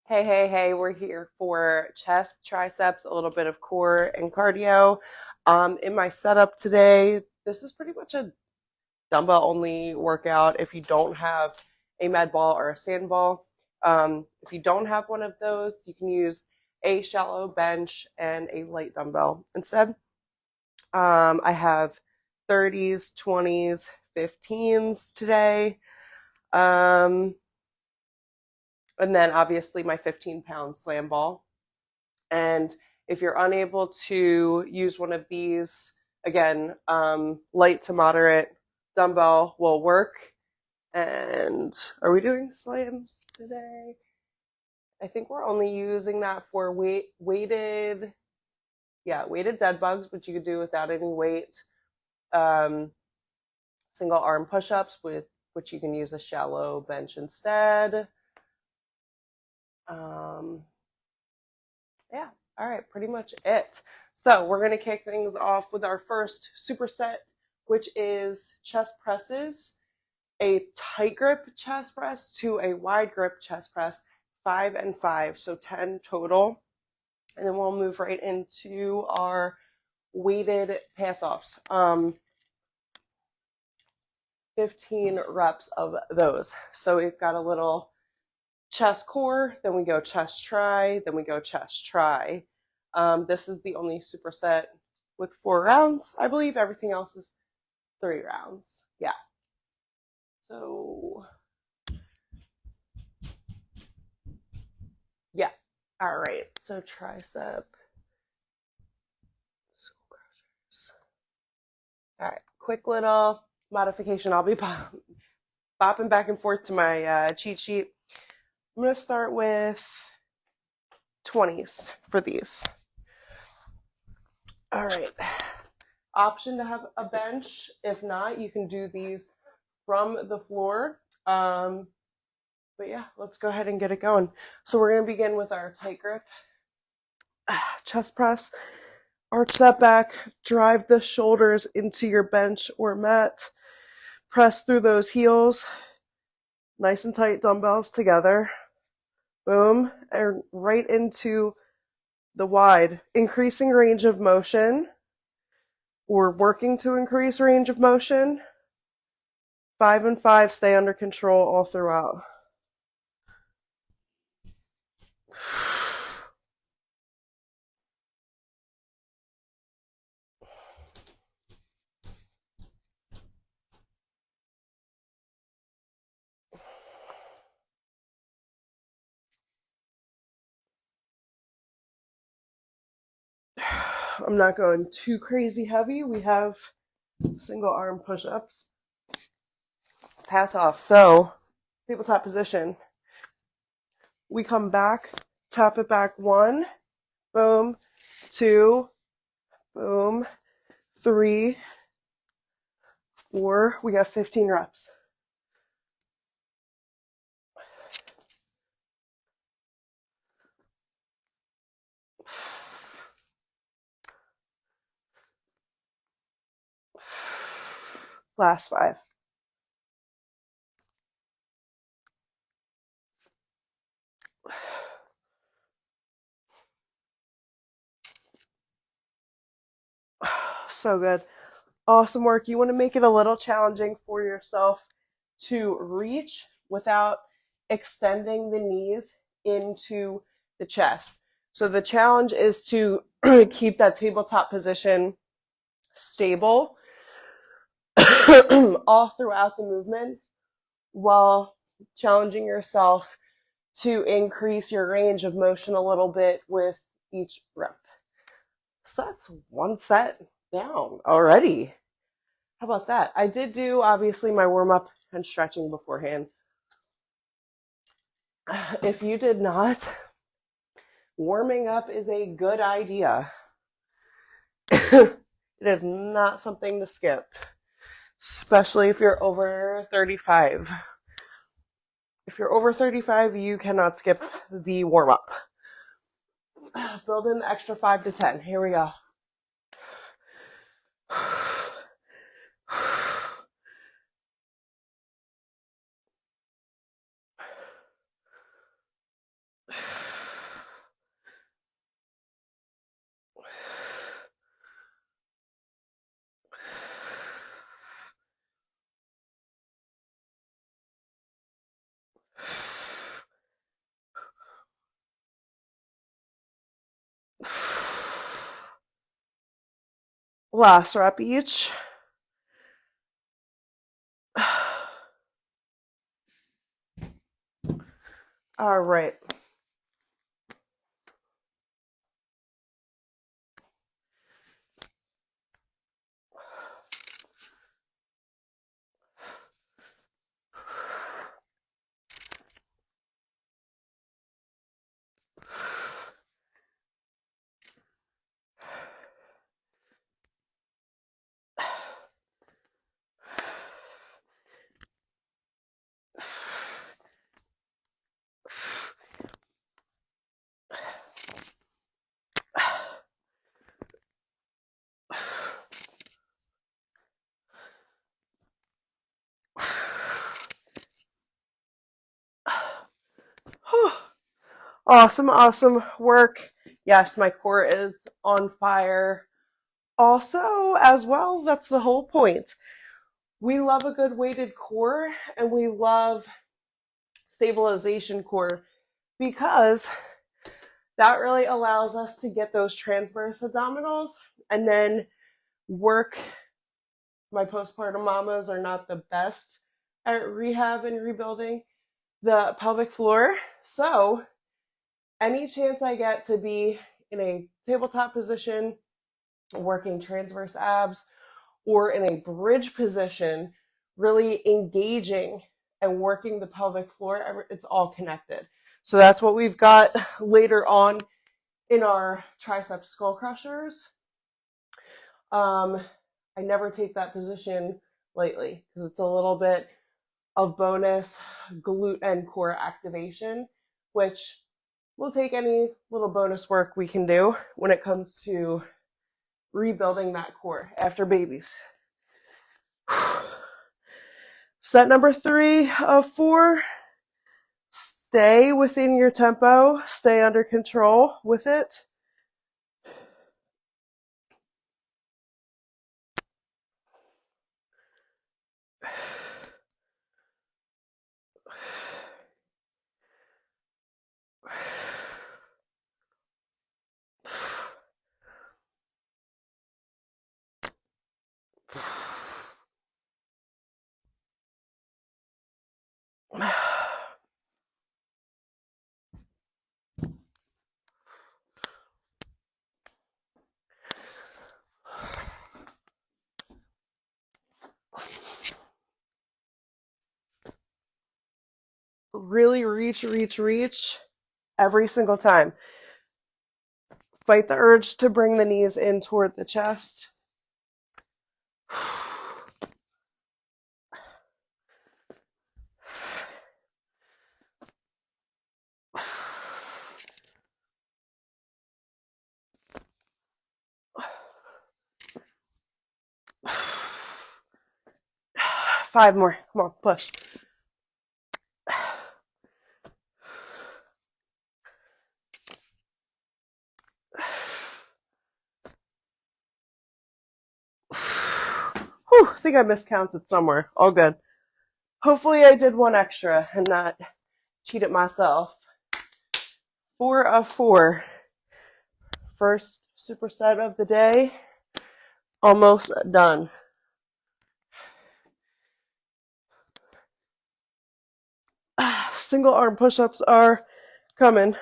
Hey, we're here for chest, triceps, a little bit of core and cardio. In my setup today, this is pretty much a dumbbell only workout if you don't have a med ball or a sand ball. If you don't have one of those, you can use a shallow bench and a light dumbbell instead. I have 30s, 20s, 15s today. Um, and then obviously my 15-pound slam ball. And if you're unable to use one of these, again, light to moderate dumbbell will work. And are we doing slams today? I think we're only using that for weighted dead bugs, which you could do without any weight. Um, Single arm push-ups with which you can use a shallow bench instead. Um, yeah, all right, pretty much it. So we're going to kick things off with our first superset, which is chest presses, a tight grip chest press to a wide grip chest press, 5 and 5, so 10 total. And then we'll move right into our weighted pass-offs. 15 reps of those. So we've got a little chest core, then we go chest try, then we go chest try. This is the only superset with 4 rounds. I believe everything else is 3 rounds. Yeah. So, yeah. All right. So tricep. All right. Quick little modification. I'll be bopping back and forth to my cheat sheet. I'm going to start with 20s for these. All right. Option to have a bench. If not, you can do these from the floor. But yeah, let's go ahead and get it going. So we're going to begin with our tight grip chest press. Arch that back, drive the shoulders into your bench or mat. Press through those heels. Nice and tight dumbbells together. Boom. And right into the wide. Increasing range of motion or working to increase range of motion. 5 and 5, stay under control all throughout. I'm not going too crazy heavy. We have single arm push-ups. Pass off. So, tabletop position. We come back, tap it back 1, boom, 2, boom, 3, 4. We got 15 reps. Last 5. So good. Awesome work. You want to make it a little challenging for yourself to reach without extending the knees into the chest. So the challenge is to keep that tabletop position stable all throughout the movement while challenging yourself to increase your range of motion a little bit with each rep. So that's one set down already. How about that? I did do, obviously, my warm-up and stretching beforehand. If you did not, warming up is a good idea. It is not something to skip, especially if you're over 35. If you're over 35, you cannot skip the warm-up. Build in the extra 5 to 10. Here we go. Last rep each. All right. Awesome, awesome work. Yes, my core is on fire. Also, as well, that's the whole point. We love a good weighted core and we love stabilization core because that really allows us to get those transverse abdominals and then work. My postpartum mamas are not the best at rehab and rebuilding the pelvic floor. So, any chance I get to be in a tabletop position, working transverse abs, or in a bridge position, really engaging and working the pelvic floor, it's all connected. So that's what we've got later on in our tricep skull crushers. I never take that position lightly because it's a little bit of bonus glute and core activation, which we'll take any little bonus work we can do when it comes to rebuilding that core after babies. Set number 3 of 4. Stay within your tempo. Stay under control with it. Really reach every single time. Fight the urge to bring the knees in toward the chest. 5 more. Come on, push. Whew, I think I miscounted somewhere. All good. Hopefully I did one extra and not cheated myself. 4 of 4. First superset of the day. Almost done. Single arm push-ups are coming.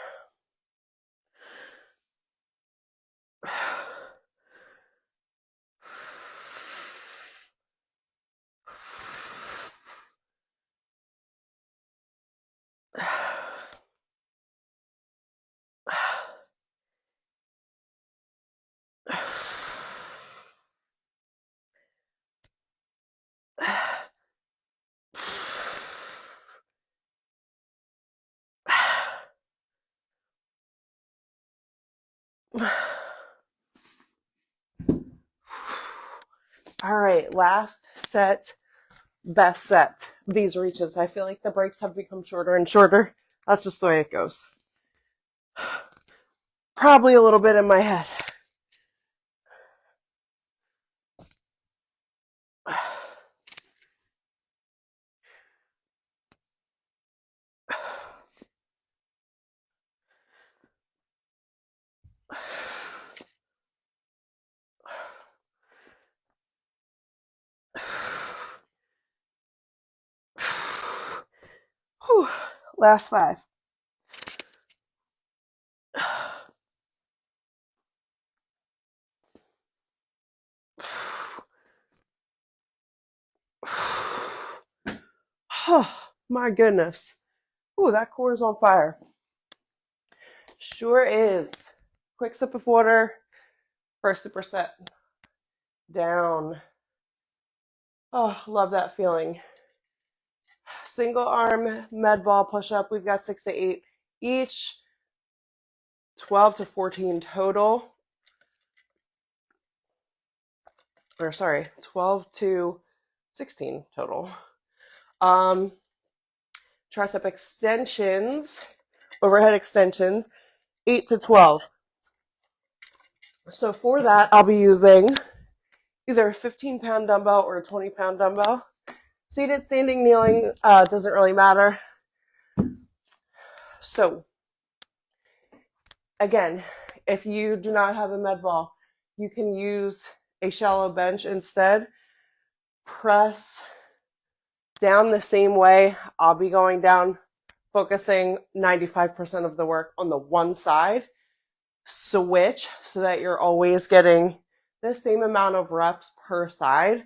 All right, last set, best set. These reaches. I feel like the breaks have become shorter and shorter. That's just the way it goes. Probably a little bit in my head. Whew. Last 5. Oh, my goodness. Ooh, that core is on fire. Sure is. Quick sip of water. First superset. Down. Oh, love that feeling. Single arm med ball push up. We've got 6 to 8 each. 12 to 14 total. Or sorry, 12 to 16 total. Tricep extensions, overhead extensions, 8 to 12. So for that, I'll be using either a 15-pound dumbbell or a 20-pound dumbbell. Seated, standing, kneeling, doesn't really matter. So again, if you do not have a med ball, you can use a shallow bench instead. Press down the same way. I'll be going down, focusing 95% of the work on the one side. Switch so that you're always getting the same amount of reps per side.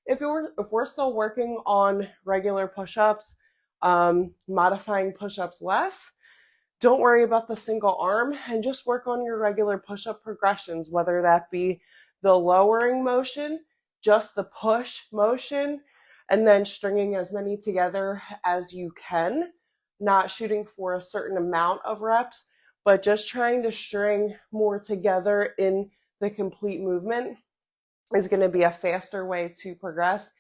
If we're still working on regular push-ups, modifying push-ups less, don't worry about the single arm and just work on your regular push-up progressions, whether that be the lowering motion, just the push motion, and then stringing as many together as you can, not shooting for a certain amount of reps, but just trying to string more together in the complete movement is going to be a faster way to progress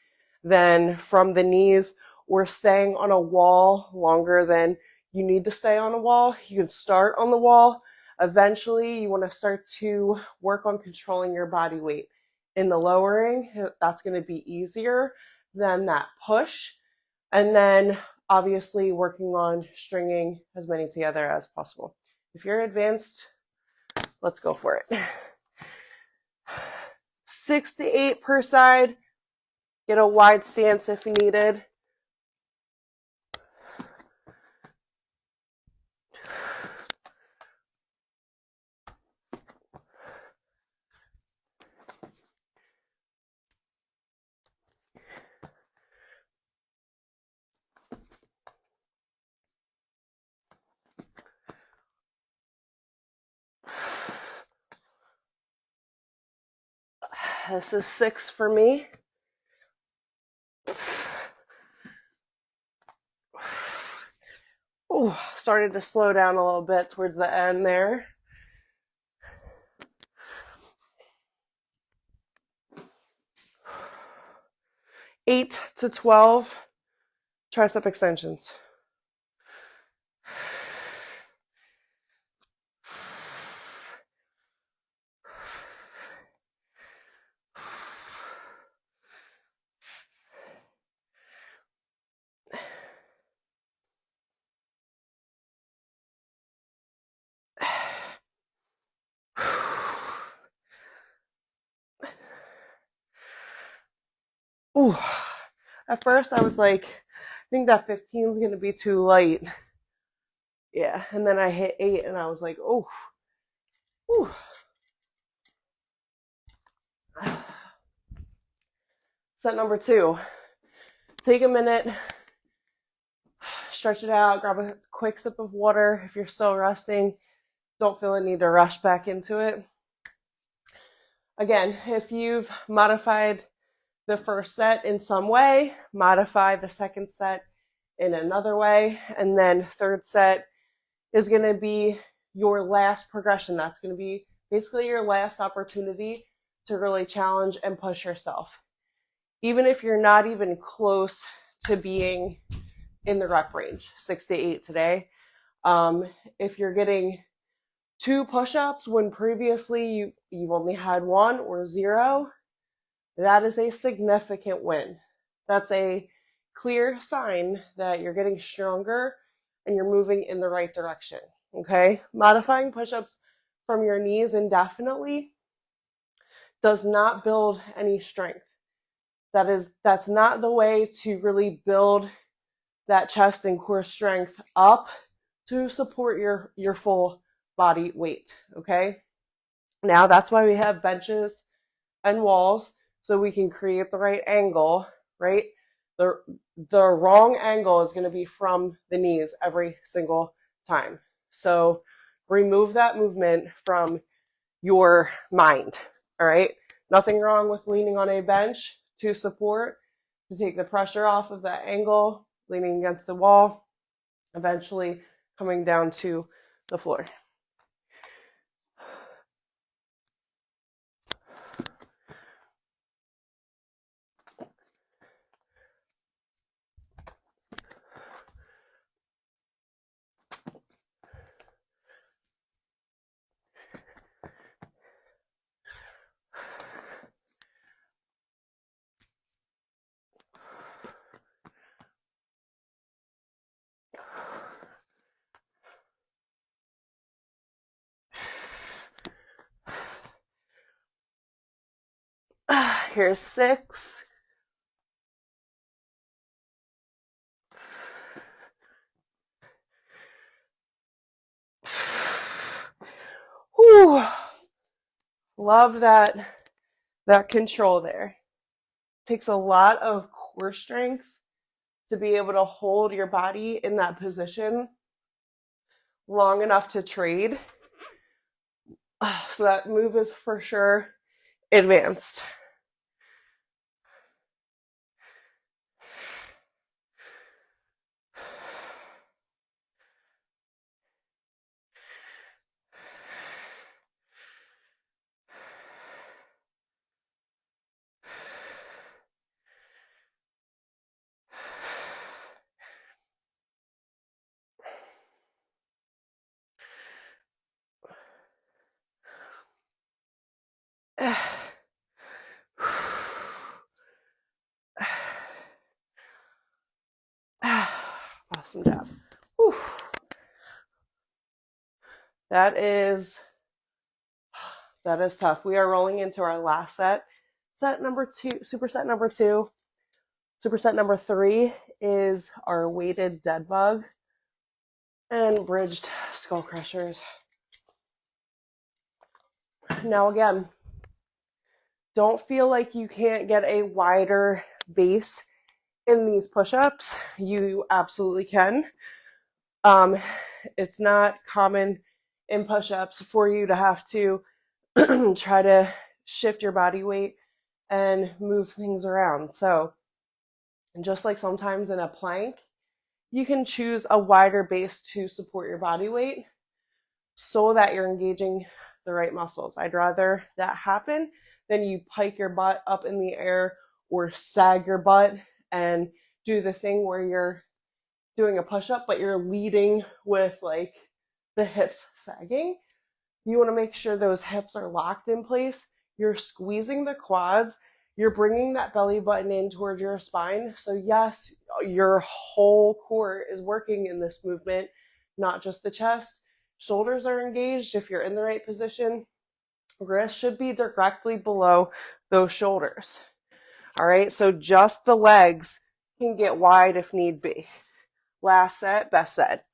than from the knees or staying on a wall longer than you need to stay on a wall. You can start on the wall. Eventually, you want to start to work on controlling your body weight. In the lowering, that's going to be easier than that push. And then obviously working on stringing as many together as possible. If you're advanced, let's go for it. 6 to 8 per side. Get a wide stance if needed. This is 6 for me. Ooh, started to slow down a little bit towards the end there. 8 to 12 tricep extensions. Ooh. At first I was like, I think that 15 is going to be too light. Yeah, and then I hit 8 and I was like, oh. Ooh. Set number 2. Take a minute, stretch it out, grab a quick sip of water if you're still resting. Don't feel a need to rush back into it. Again, if you've modified the first set in some way, modify the second set in another way, and then third set is going to be your last progression. That's going to be basically your last opportunity to really challenge and push yourself. Even if you're not even close to being in the rep range, 6 to 8 today, if you're getting 2 push-ups when previously you've only had 1 or 0, that is a significant win. That's a clear sign that you're getting stronger and you're moving in the right direction. Okay? Modifying push-ups from your knees indefinitely does not build any strength. That's not the way to really build that chest and core strength up to support your full body weight, okay? Now that's why we have benches and walls, so we can create the right angle, right? The, the wrong angle is going to be from the knees every single time. So remove that movement from your mind, all right? Nothing wrong with leaning on a bench to support, to take the pressure off of that angle, leaning against the wall, eventually coming down to the floor. Here's 6. Whew. Love that control there. Takes a lot of core strength to be able to hold your body in that position long enough to trade. So that move is for sure advanced. Awesome job. Whew. That is tough. We are rolling into our last set. Set number 2, superset number 2. Superset number 3 is our weighted dead bug and bridged skull crushers. Now again, don't feel like you can't get a wider base in these push-ups. You absolutely can. It's not common in push-ups for you to have to try to shift your body weight and move things around. So just like sometimes in a plank, you can choose a wider base to support your body weight so that you're engaging the right muscles. I'd rather that happen than you pike your butt up in the air or sag your butt and do the thing where you're doing a push-up but you're leading with like the hips sagging. You want to make sure those hips are locked in place. You're squeezing the quads. You're bringing that belly button in towards your spine. So yes, your whole core is working in this movement, not just the chest. Shoulders are engaged if you're in the right position. Wrist should be directly below those shoulders. All right, so just the legs can get wide if need be. Last set, best set.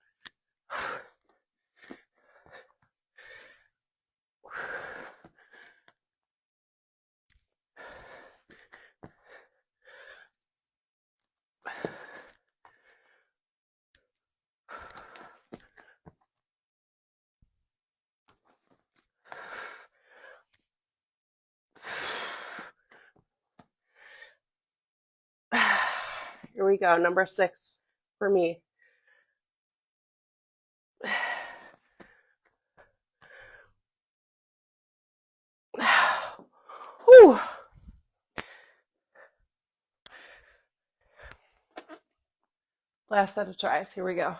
Here we go, number 6 for me. Whew. Last set of tries. Here we go.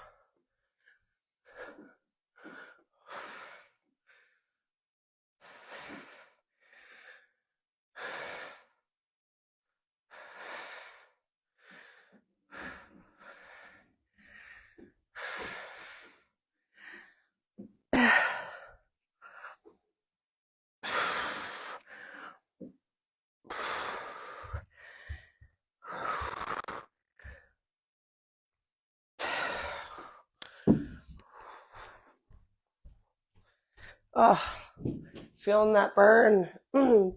Oh, feeling that burn. I'm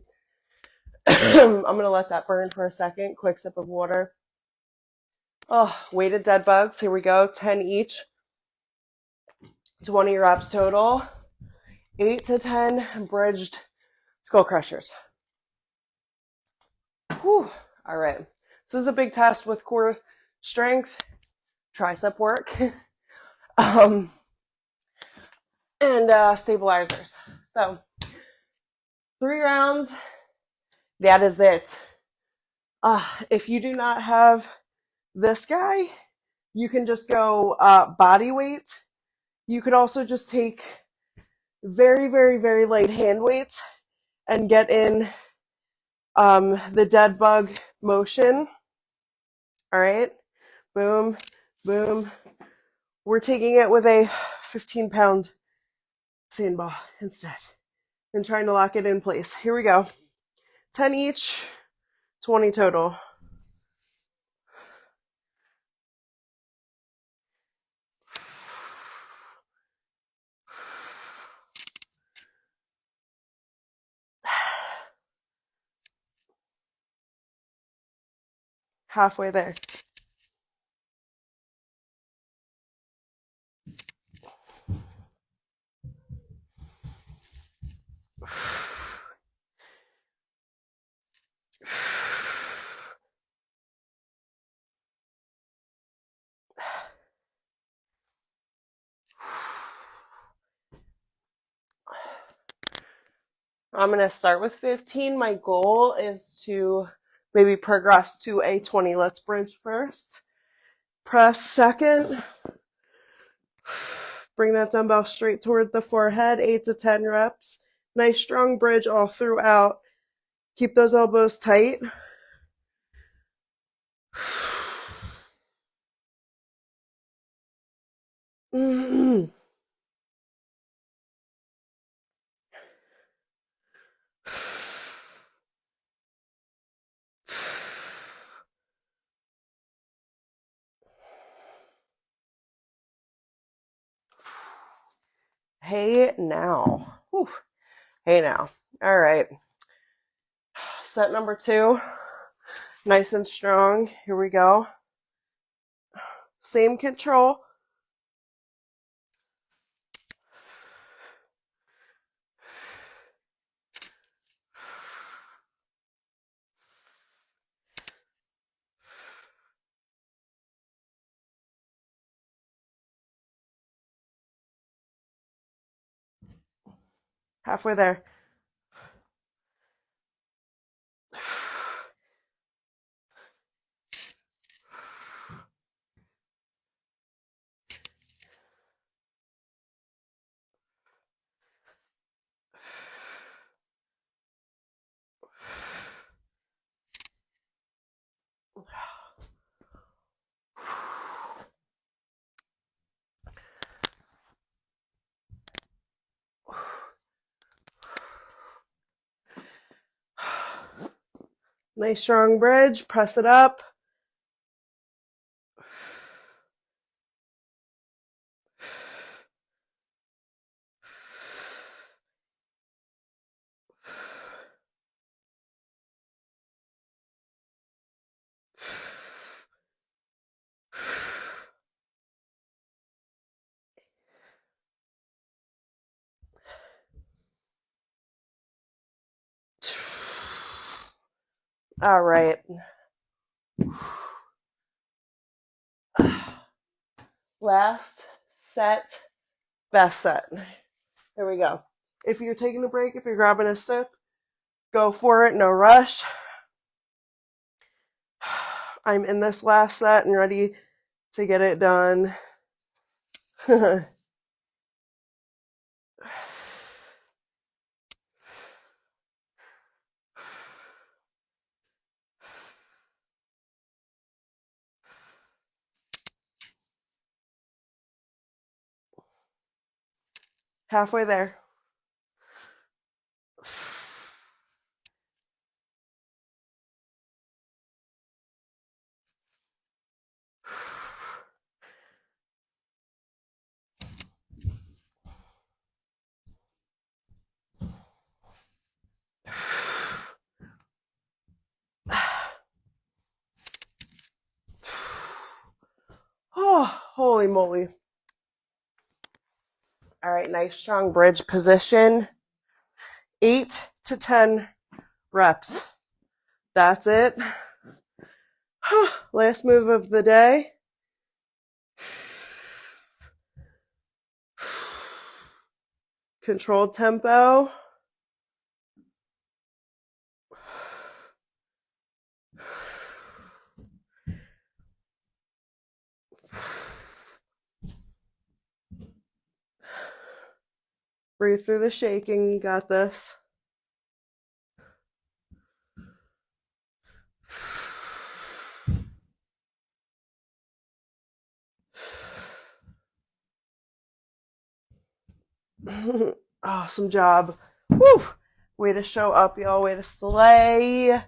going to let that burn for a second. Quick sip of water. Oh, weighted dead bugs. Here we go. 10 each. 20 reps total. 8 to 10 bridged skull crushers. Whew. All right. This is a big test with core strength, tricep work, and stabilizers. So 3 rounds. That is it. If you do not have this guy, you can just go body weight. You could also just take very, very, very light hand weights and get in the dead bug motion. All right. Boom, boom. We're taking it with a 15-pound sandball instead and trying to lock it in place. Here we go. 10 each, 20 total. Halfway there. I'm going to start with 15. My goal is to maybe progress to a 20. Let's bridge first. Press second. Bring that dumbbell straight toward the forehead. 8 to 10 reps. Nice strong bridge all throughout. Keep those elbows tight. Hey now. Whew. Hey now. All right. Set number 2. Nice and strong. Here we go. Same control. Halfway there. Nice strong bridge. Press it up. All right. Last set, best set. Here we go. If you're taking a break, if you're grabbing a sip, go for it. No rush. I'm in this last set and ready to get it done. Halfway there. Holy moly. All right, nice strong bridge position. 8 to 10 reps. That's it. Last move of the day. Controlled tempo. Breathe through the shaking. You got this. Awesome job. Woo! Way to show up, y'all. Way to slay.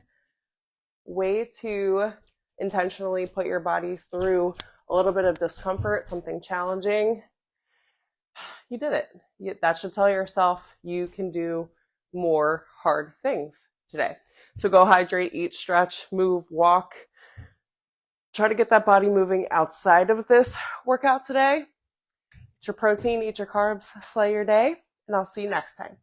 Way to intentionally put your body through a little bit of discomfort, something challenging. You did it. That should tell yourself you can do more hard things today. So go hydrate, eat, stretch, move, walk. Try to get that body moving outside of this workout today. Eat your protein, eat your carbs, slay your day, and I'll see you next time.